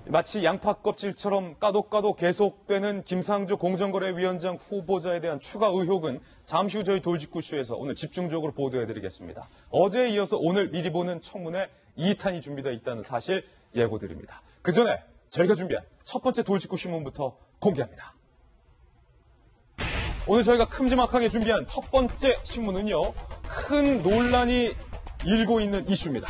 마치 양파 껍질처럼 까도 계속되는 김상조 공정거래위원장 후보자에 대한 추가 의혹은 잠시 후 저희 돌직구쇼에서 오늘 집중적으로 보도해드리겠습니다. 어제에 이어서 오늘 미리 보는 청문회 2탄이 준비되어 있다는 사실 예고드립니다. 그 전에 저희가 준비한 첫 번째 돌직구 신문부터 공개합니다. 오늘 저희가 큼지막하게 준비한 첫 번째 신문은요, 큰 논란이 일고 있는 이슈입니다.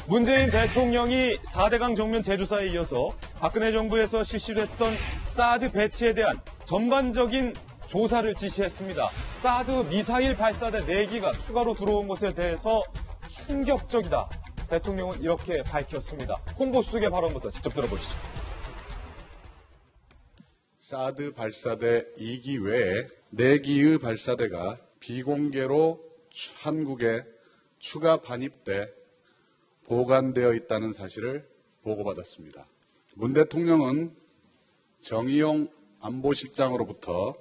문재인 대통령이 4대강 정면 재조사에 이어서 박근혜 정부에서 실시됐던 사드 배치에 대한 전반적인 조사를 지시했습니다. 사드 미사일 발사대 4기가 추가로 들어온 것에 대해서 충격적이다. 대통령은 이렇게 밝혔습니다. 홍보수석의 발언부터 직접 들어보시죠. 사드 발사대 2기 외에 4기의 발사대가 비공개로 한국에 추가 반입돼 보관되어 있다는 사실을 보고받았습니다. 문 대통령은 정의용 안보실장으로부터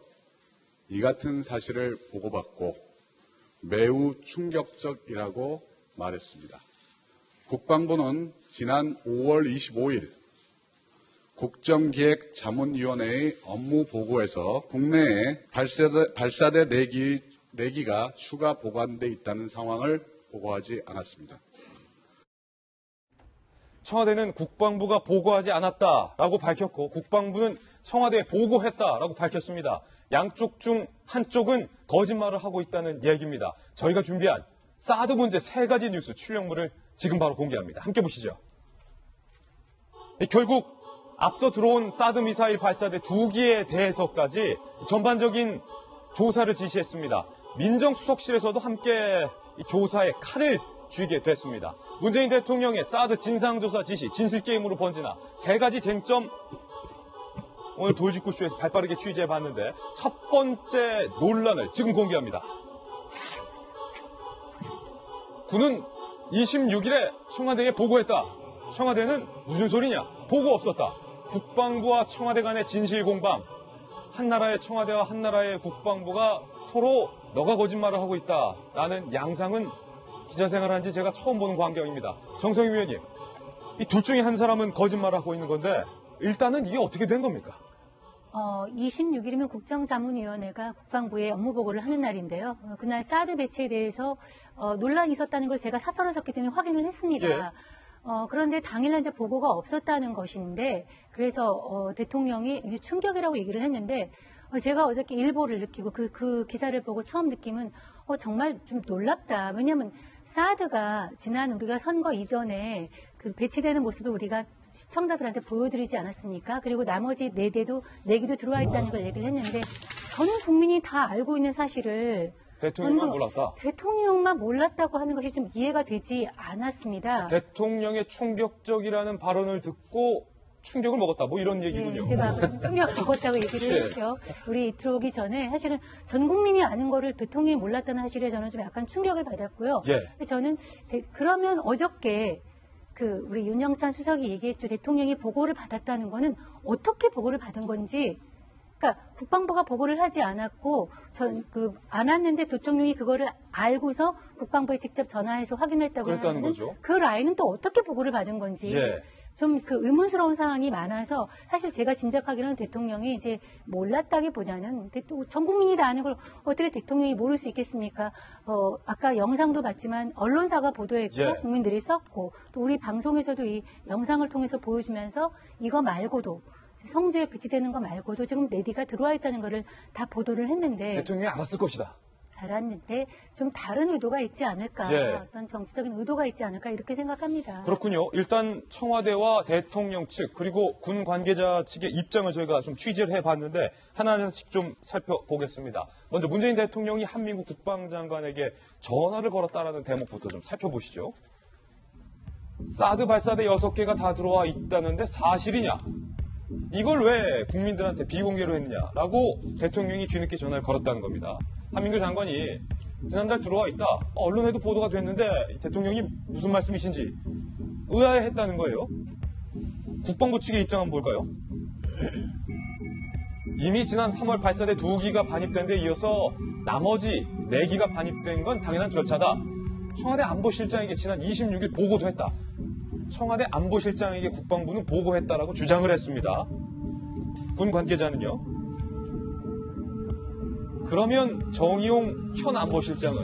이 같은 사실을 보고받고 매우 충격적이라고 말했습니다. 국방부는 지난 5월 25일 국정기획자문위원회의 업무 보고에서 국내에 발사대 4기가 추가 보관돼 있다는 상황을 보고하지 않았습니다. 청와대는 국방부가 보고하지 않았다라고 밝혔고 국방부는 청와대에 보고했다라고 밝혔습니다. 양쪽 중 한쪽은 거짓말을 하고 있다는 얘기입니다. 저희가 준비한 사드 문제 3가지 뉴스 출력물을 지금 바로 공개합니다. 함께 보시죠. 결국 앞서 들어온 사드 미사일 발사대 2기에 대해서까지 전반적인 조사를 지시했습니다. 민정수석실에서도 함께 조사에 칼을 쥐게 됐습니다. 문재인 대통령의 사드 진상조사 지시, 진실게임으로 번지나 3가지 쟁점 오늘 돌직구쇼에서 발빠르게 취재해봤는데 첫 번째 논란을 지금 공개합니다. 군은 26일에 청와대에 보고했다. 청와대는 무슨 소리냐? 보고 없었다. 국방부와 청와대 간의 진실공방. 한 나라의 청와대와 한 나라의 국방부가 서로 너가 거짓말을 하고 있다라는 양상은 기자 생활한 지 제가 처음 보는 광경입니다. 정성희 위원님, 이 둘 중에 한 사람은 거짓말을 하고 있는 건데 일단은 이게 어떻게 된 겁니까? 26일이면 국정자문위원회가 국방부에 업무 보고를 하는 날인데요. 그날 사드 배치에 대해서 논란이 있었다는 걸 제가 사설을 썼기 때문에 확인을 했습니다. 예. 그런데 당일날 이제 보고가 없었다는 것인데 그래서 대통령이 이게 충격이라고 얘기를 했는데 제가 어저께 일보를 느끼고 그 기사를 보고 처음 느낌은 정말 좀 놀랍다. 왜냐하면 사드가 지난 우리가 선거 이전에 그 배치되는 모습을 우리가 시청자들한테 보여드리지 않았습니까? 그리고 나머지 4기도 들어와 있다는 걸 얘기를 했는데 전 국민이 다 알고 있는 사실을 대통령만 몰랐다. 대통령만 몰랐다고 하는 것이 좀 이해가 되지 않았습니다. 대통령의 충격적이라는 발언을 듣고 충격을 먹었다. 뭐 이런 얘기군요. 제가 충격을 먹었다고 얘기를 했죠. 우리 들어오기 전에 사실은 전 국민이 아는 거를 대통령이 몰랐다는 사실에 저는 좀 약간 충격을 받았고요. 예. 저는 그러면 어저께 우리 윤영찬 수석이 얘기했죠. 대통령이 보고를 받았다는 거는 어떻게 보고를 받은 건지. 그러니까 국방부가 보고를 하지 않았고 안 왔는데 대통령이 그거를 알고서 국방부에 직접 전화해서 확인했다고 그랬다는 하면 거죠. 그 라인은 또 어떻게 보고를 받은 건지. 예. 좀 의문스러운 상황이 많아서 사실 제가 짐작하기로는 대통령이 이제 몰랐다기보다는 전 국민이 다 아는 걸 어떻게 대통령이 모를 수 있겠습니까? 아까 영상도 봤지만 언론사가 보도했고 예. 국민들이 썼고 또 우리 방송에서도 이 영상을 통해서 보여주면서 이거 말고도 성주에 배치되는 거 말고도 지금 4기가 들어와 있다는 거를 다 보도를 했는데 대통령이 알았을 것이다. 알았는데 좀 다른 의도가 있지 않을까, 예. 어떤 정치적인 의도가 있지 않을까 이렇게 생각합니다. 그렇군요. 일단 청와대와 대통령 측 그리고 군 관계자 측의 입장을 저희가 좀 취재를 해봤는데 하나하나씩 좀 살펴보겠습니다. 먼저 문재인 대통령이 한민국 국방장관에게 전화를 걸었다라는 대목부터 좀 살펴보시죠. 사드 발사대 6개가 다 들어와 있다는데 사실이냐? 이걸 왜 국민들한테 비공개로 했느냐라고 대통령이 뒤늦게 전화를 걸었다는 겁니다. 한민구 장관이 지난달 들어와 있다. 언론에도 보도가 됐는데 대통령이 무슨 말씀이신지 의아해했다는 거예요. 국방부 측의 입장은 뭘까요? 이미 지난 3월 발사대 2기가 반입된 데 이어서 나머지 4기가 반입된 건 당연한 절차다. 청와대 안보실장에게 지난 26일 보고도 했다. 청와대 안보실장에게 국방부는 보고했다라고 주장을 했습니다. 군 관계자는요. 그러면 정의용 현 안보실장은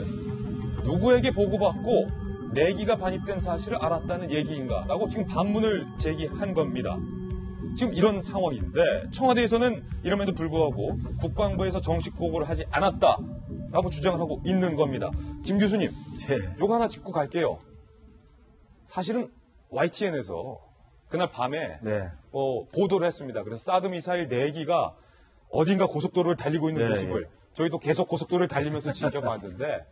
누구에게 보고받고 내기가 반입된 사실을 알았다는 얘기인가라고 지금 반문을 제기한 겁니다. 지금 이런 상황인데 청와대에서는 이럼에도 불구하고 국방부에서 정식 보고를 하지 않았다라고 주장을 하고 있는 겁니다. 김 교수님, 요거 하나 짚고 갈게요. 사실은 YTN에서 그날 밤에 보도를 했습니다. 그래서 사드 미사일 4기가 어딘가 고속도로를 달리고 있는 모습을 저희도 계속 고속도로를 달리면서 지켜봤는데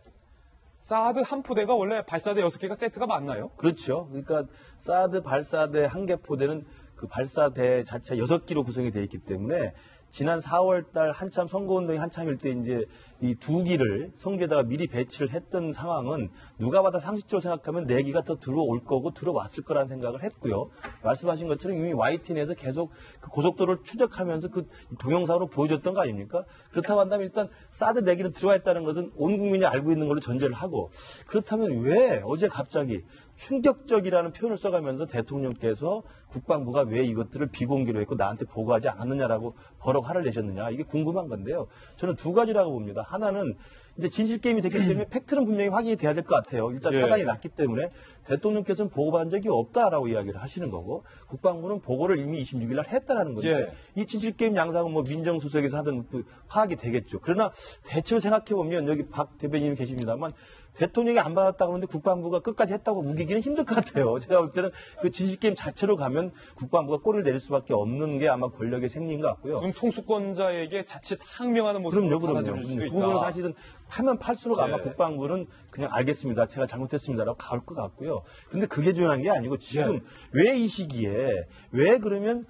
사드 한 포대가 원래 발사대 6개가 세트가 맞나요? 그렇죠. 그러니까 사드 발사대 한 개 포대는 그 발사대 자체 6기로 구성이 되어 있기 때문에 지난 4월 달 한참 선거운동이 한참일 때 이제 이 2기를 성주에다가 미리 배치를 했던 상황은 누가 봐도 상식적으로 생각하면 4기가 더 들어올 거고 들어왔을 거라는 생각을 했고요. 말씀하신 것처럼 이미 YTN에서 계속 그 고속도로를 추적하면서 그 동영상으로 보여줬던 거 아닙니까? 그렇다고 한다면 일단 사드 4기는 들어와 있다는 것은 온 국민이 알고 있는 걸로 전제를 하고 그렇다면 왜 어제 갑자기 충격적이라는 표현을 써가면서 대통령께서 국방부가 왜 이것들을 비공개로 했고 나한테 보고하지 않았느냐라고 버럭 화를 내셨느냐 이게 궁금한 건데요. 저는 2가지라고 봅니다. 하나는 이제 진실게임이 됐기 때문에 팩트는 분명히 확인이 돼야 될 것 같아요. 일단 사단이 났기 때문에 대통령께서는 보고받은 적이 없다라고 이야기를 하시는 거고 국방부는 보고를 이미 26일 날 했다라는 건데 이 진실게임 양상은 뭐 민정수석에서 하든 파악이 되겠죠. 그러나 대체로 생각해보면 여기 박 대변인이 계십니다만 대통령이 안 받았다 그러는데 국방부가 끝까지 했다고 우기기는 힘들 것 같아요. 제가 볼 때는 그 진실게임 자체로 가면 국방부가 꼬리를 내릴 수밖에 없는 게 아마 권력의 생리인 것 같고요. 그럼 통수권자에게 자칫 항명하는 모습으로 받아들일 수도 있다. 그거는 사실은 파면 팔수록 아마 국방부는 그냥 알겠습니다. 제가 잘못했습니다라고 갈 것 같고요. 근데 그게 중요한 게 아니고 지금 왜 이 시기에 왜 그러면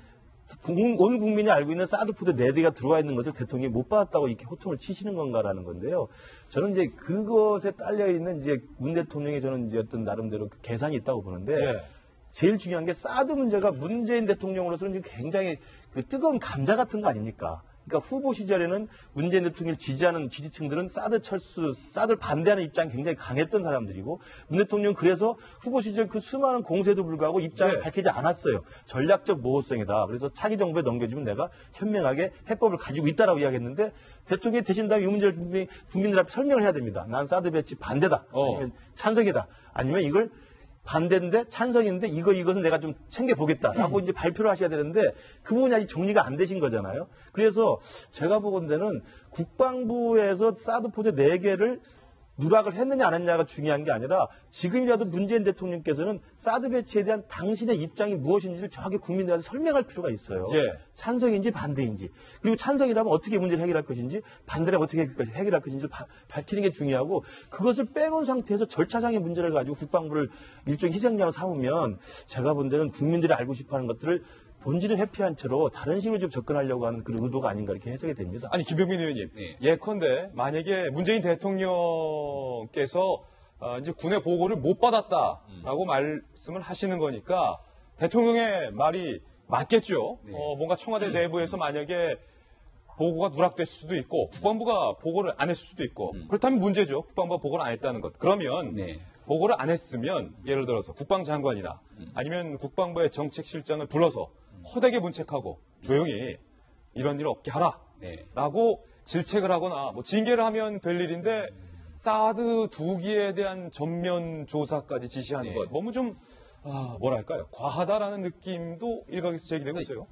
온 국민이 알고 있는 사드 포대 4대가 들어와 있는 것을 대통령이 못 받았다고 이렇게 호통을 치시는 건가라는 건데요. 저는 이제 그것에 딸려 있는 이제 문 대통령의 저는 이제 어떤 나름대로 계산이 있다고 보는데 제일 중요한 게 사드 문제가 문재인 대통령으로서는 지금 굉장히 그 뜨거운 감자 같은 거 아닙니까? 그러니까 후보 시절에는 문재인 대통령을 지지하는 지지층들은 사드 철수, 사드를 반대하는 입장이 굉장히 강했던 사람들이고 문 대통령은 그래서 후보 시절 그 수많은 공세도 불구하고 입장을 밝히지 않았어요. 전략적 모호성이다. 그래서 차기 정부에 넘겨주면 내가 현명하게 해법을 가지고 있다라고 이야기했는데 대통령이 되신다면 이 문제를 분명히 국민들 앞에 설명을 해야 됩니다. 난 사드 배치 반대다. 아니면 찬성이다. 아니면 이걸 반대인데 찬성인데 이것은 내가 좀 챙겨보겠다라고 이제 발표를 하셔야 되는데 그 부분이 아직 정리가 안 되신 거잖아요. 그래서 제가 보건대는 국방부에서 사드 포대 4개를 누락을 했느냐 안 했느냐가 중요한 게 아니라 지금이라도 문재인 대통령께서는 사드 배치에 대한 당신의 입장이 무엇인지를 정확히 국민들한테 설명할 필요가 있어요. 찬성인지 반대인지. 그리고 찬성이라면 어떻게 문제를 해결할 것인지 반대라면 어떻게 해결할 것인지를 밝히는 게 중요하고 그것을 빼놓은 상태에서 절차상의 문제를 가지고 국방부를 일종의 희생양으로 삼으면 제가 본 데는 국민들이 알고 싶어하는 것들을 본질을 회피한 채로 다른 식으로 좀 접근하려고 하는 그런 의도가 아닌가 이렇게 해석이 됩니다. 아니 김병민 의원님, 예컨대 만약에 문재인 대통령께서 이제 군의 보고를 못 받았다라고 말씀을 하시는 거니까 대통령의 말이 맞겠죠. 뭔가 청와대 내부에서 만약에 보고가 누락됐을 수도 있고 국방부가 보고를 안 했을 수도 있고 그렇다면 문제죠. 국방부가 보고를 안 했다는 것. 그러면 보고를 안 했으면 예를 들어서 국방장관이나 아니면 국방부의 정책실장을 불러서 허되게 문책하고 조용히 이런 일 없게 하라라고 질책을 하거나 뭐 징계를 하면 될 일인데 사드 2기에 대한 전면 조사까지 지시하는 것 너무 좀 뭐랄까요 과하다라는 느낌도 일각에서 제기되고 있어요.